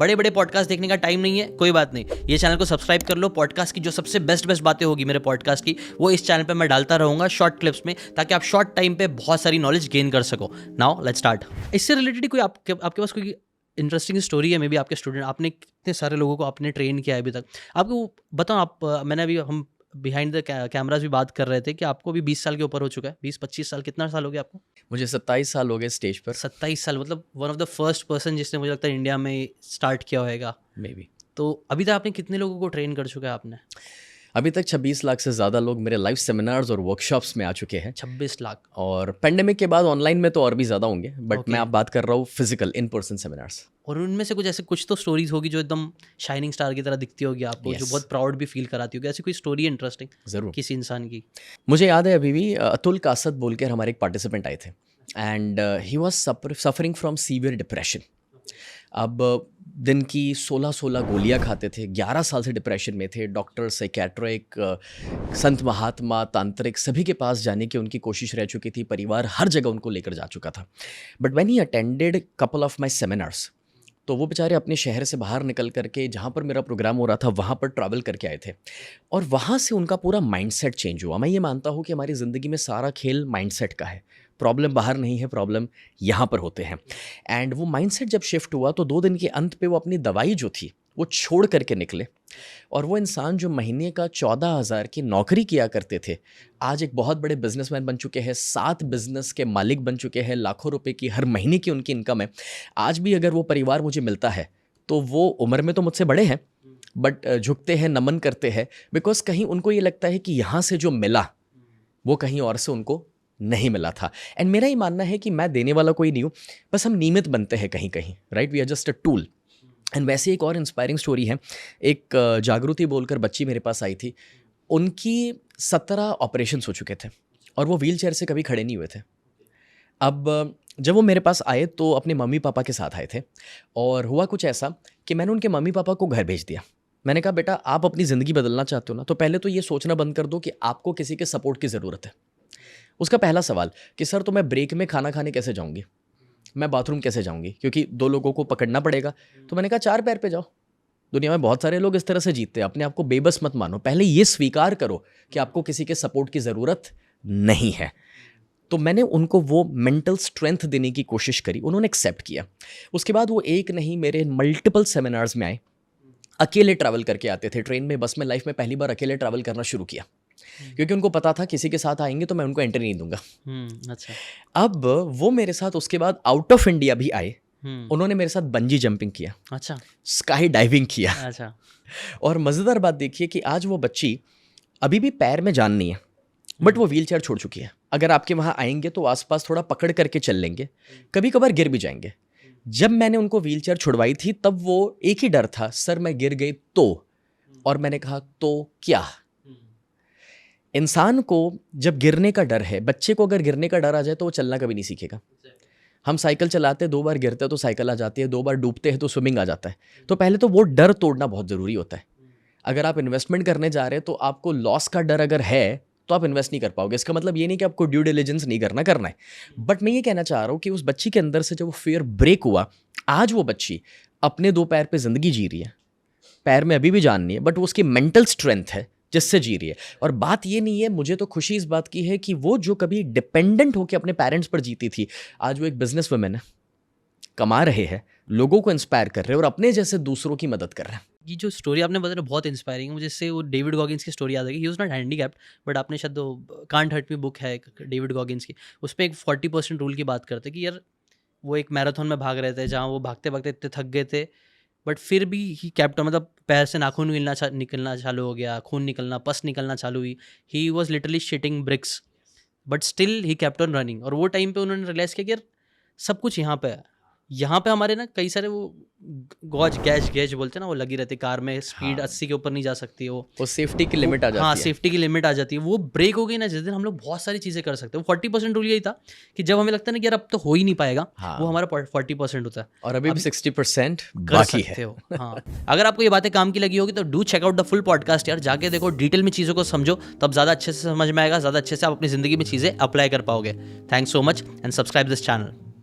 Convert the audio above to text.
बड़े बड़े पॉडकास्ट देखने का टाइम नहीं है, कोई बात नहीं, ये चैनल को सब्सक्राइब कर लो। पॉडकास्ट की जो सबसे बेस्ट बातें होगी मेरे पॉडकास्ट की, वो इस चैनल पे मैं डालता रहूँगा शॉर्ट क्लिप्स में, ताकि आप शॉर्ट टाइम पे बहुत सारी नॉलेज गेन कर सको। Now let's start. इससे रिलेटेड कोई आपके पास कोई इंटरेस्टिंग स्टोरी है? मे बी आपके स्टूडेंट, आपने कितने सारे लोगों को आपने ट्रेन किया है अभी तक, आपको बताओ। आप मैंने अभी हम बिहाइंड द कैमराज भी बात कर रहे थे कि आपको भी 20 साल के ऊपर हो चुका है, 20-25 साल, कितना साल हो गया आपको? मुझे 27 साल हो गए स्टेज पर। 27 साल, मतलब one of the first person जिसने मुझे लगता है इंडिया में स्टार्ट किया होगा मे बी। तो अभी तक आपने कितने लोगों को ट्रेन कर चुका है आपने? अभी तक 26 लाख से ज़्यादा लोग मेरे लाइव सेमिनार्स और वर्कशॉप्स में आ चुके हैं। 26 लाख। और पेंडेमिक के बाद ऑनलाइन में तो और भी ज़्यादा होंगे, बट Okay. मैं आप बात कर रहा हूँ फिजिकल इन पर्सन सेमिनार्स। और उनमें से कुछ तो स्टोरीज होगी जो एकदम शाइनिंग स्टार की तरह दिखती होगी आपको, जो बहुत प्राउड भी फील कराती होगी। ऐसी कोई स्टोरी इंटरेस्टिंग ज़रूर किसी इंसान की? मुझे याद है अभी भी, अतुल कासत बोल कर हमारे एक पार्टिसिपेंट आए थे, and he was suffering from severe depression. अब दिन की 16 गोलियां खाते थे, 11 साल से डिप्रेशन में थे। डॉक्टर, साइकेट्रिक, संत महात्मा, तांत्रिक, सभी के पास जाने की उनकी कोशिश रह चुकी थी। परिवार हर जगह उनको लेकर जा चुका था। But when he attended couple of my seminars, तो वो बेचारे अपने शहर से बाहर निकल करके जहाँ पर मेरा प्रोग्राम हो रहा था वहाँ पर ट्रैवल करके आए थे, और वहाँ से उनका पूरा माइंडसेट चेंज हुआ। मैं ये मानता हूँ कि हमारी ज़िंदगी में सारा खेल माइंडसेट का है। प्रॉब्लम बाहर नहीं है, प्रॉब्लम यहाँ पर होते हैं। एंड वो माइंडसेट जब शिफ्ट हुआ तो 2 दिन के अंत पे वो अपनी दवाई जो थी वो छोड़ करके निकले, और वो इंसान जो महीने का 14,000 की नौकरी किया करते थे, आज एक बहुत बड़े बिजनेसमैन बन चुके हैं, 7 बिजनेस के मालिक बन चुके हैं, लाखों रुपए की हर महीने की उनकी इनकम है। आज भी अगर वो परिवार मुझे मिलता है तो वो उम्र में तो मुझसे बड़े हैं, बट झुकते हैं, नमन करते हैं, बिकॉज कहीं उनको ये लगता है कि यहाँ से जो मिला वो कहीं और से उनको नहीं मिला था। एंड मेरा ही मानना है कि मैं देने वाला कोई नहीं हूँ, बस हम नियमित बनते हैं कहीं कहीं, right? We are just a tool. And वैसे एक और इंस्पायरिंग स्टोरी है। एक जागृति बोलकर बच्ची मेरे पास आई थी, उनकी 17 ऑपरेशंस हो चुके थे और वो व्हील चेयर से कभी खड़े नहीं हुए थे। अब जब वो मेरे पास आए तो अपने मम्मी पापा के साथ आए थे, और हुआ कुछ ऐसा कि मैंने उनके मम्मी पापा को घर भेज दिया। मैंने कहा, बेटा आप अपनी ज़िंदगी बदलना चाहते हो ना, तो पहले तो ये सोचना बंद कर दो कि आपको किसी के सपोर्ट की ज़रूरत है। उसका पहला सवाल कि सर तो मैं ब्रेक में खाना खाने कैसे जाऊंगी, मैं बाथरूम कैसे जाऊंगी, क्योंकि 2 लोगों को पकड़ना पड़ेगा। तो मैंने कहा 4 पैर पे जाओ। दुनिया में बहुत सारे लोग इस तरह से जीतते हैं। अपने आप को बेबस मत मानो, पहले ये स्वीकार करो कि आपको किसी के सपोर्ट की ज़रूरत नहीं है। तो मैंने उनको वो मेंटल स्ट्रेंथ देने की कोशिश करी, उन्होंने एक्सेप्ट किया। उसके बाद वो एक नहीं मेरे मल्टीपल सेमिनार्स में आए, अकेले ट्रैवल करके आते थे, ट्रेन में, बस में। लाइफ में पहली बार अकेले ट्रैवल करना शुरू किया, क्योंकि उनको पता था किसी के साथ आएंगे तो मैं उनको एंट्री नहीं दूंगा। अच्छा। अब वो मेरे साथ उसके बाद आउट ऑफ इंडिया भी आए, उन्होंने मेरे साथ बंजी जंपिंग किया, अच्छा, स्काई डाइविंग किया। अच्छा। और मज़ेदार बात देखिए कि आज वो बच्ची, अभी भी पैर में जान नहीं है, बट वो व्हील चेयर छोड़ चुकी है। अगर आपके वहाँ आएंगे तो आसपास थोड़ा पकड़ करके चल लेंगे, कभी कभार गिर भी जाएंगे। जब मैंने उनको व्हील चेयर छुड़वाई थी तब वो एक ही डर था, सर मैं गिर गई तो। और मैंने कहा तो क्या? इंसान को जब गिरने का डर है, बच्चे को अगर गिरने का डर आ जाए तो वो चलना कभी नहीं सीखेगा। हम साइकिल चलाते हैं, 2 बार गिरते हैं तो साइकिल आ जाती है, 2 बार डूबते हैं तो स्विमिंग आ जाता है। तो पहले तो वो डर तोड़ना बहुत ज़रूरी होता है। अगर आप इन्वेस्टमेंट करने जा रहे हैं तो आपको लॉस का डर अगर है तो आप इन्वेस्ट नहीं कर पाओगे। इसका मतलब ये नहीं कि आपको ड्यू डिलिजेंस नहीं करना है। बट मैं ये कहना चाह रहा हूँ कि उस बच्ची के अंदर से जब वो फियर ब्रेक हुआ, आज वो बच्ची अपने 2 पैर पे ज़िंदगी जी रही है। पैर में अभी भी जान नहीं है, बट वो उसकी मेंटल स्ट्रेंथ है जिससे जी रही है। और बात ये नहीं है, मुझे तो खुशी इस बात की है कि वो जो कभी डिपेंडेंट होकर अपने पेरेंट्स पर जीती थी, आज वो एक बिजनेस वुमेन है, कमा रहे हैं, लोगों को इंस्पायर कर रहे हैं और अपने जैसे दूसरों की मदद कर रहे हैं। ये जो स्टोरी आपने बताया बहुत इंस्पायरिंग है मुझे। इससे वो डेविड गॉगिन्स की स्टोरी याद है कि he was not handicapped, but आपने शायद कांट हर्ट मी बुक है डेविड गॉगिन्स की, उस पर एक 40% रूल की बात करते कि यार वो एक मैराथन में भाग रहे थे जहाँ वो भागते भागते इतने थक गए थे, बट फिर भी ही केप्ट, मतलब पैर से नाखून निकलना चालू हो गया, खून निकलना, पस निकलना चालू हुई, he was literally shitting bricks, but still he kept on running. और वो टाइम पे उन्होंने रियलाइज़ किया कि यार सब कुछ यहाँ पे है, यहाँ पे हमारे ना कई सारे वो गैज बोलते हैं ना, वो लगी रहती कार में, स्पीड 80 के ऊपर नहीं जा सकती, वो सेफ्टी की लिमिट आ जाती है। हाँ, सेफ्टी की लिमिट आ जाती है। वो ब्रेक हो गई ना जिस दिन, हम लोग बहुत सारी चीज़ें कर सकते हैं। 40% रूल यही था कि जब हमें लगता है ना कि यार अब तो हो ही नहीं पाएगा, वो हमारा 40% होता है और अभी भी 60% कर बाकी सकते है। हो। हाँ, अगर आपको ये बातें काम की लगी होगी तो do check out the full podcast यार, जाके देखो, डिटेल में चीज़ों को समझो, तब ज़्यादा अच्छे से समझ में आएगा, ज़्यादा अच्छे से आप अपनी ज़िंदगी में चीज़ें अप्लाई कर पाओगे। Thanks so much and subscribe this channel.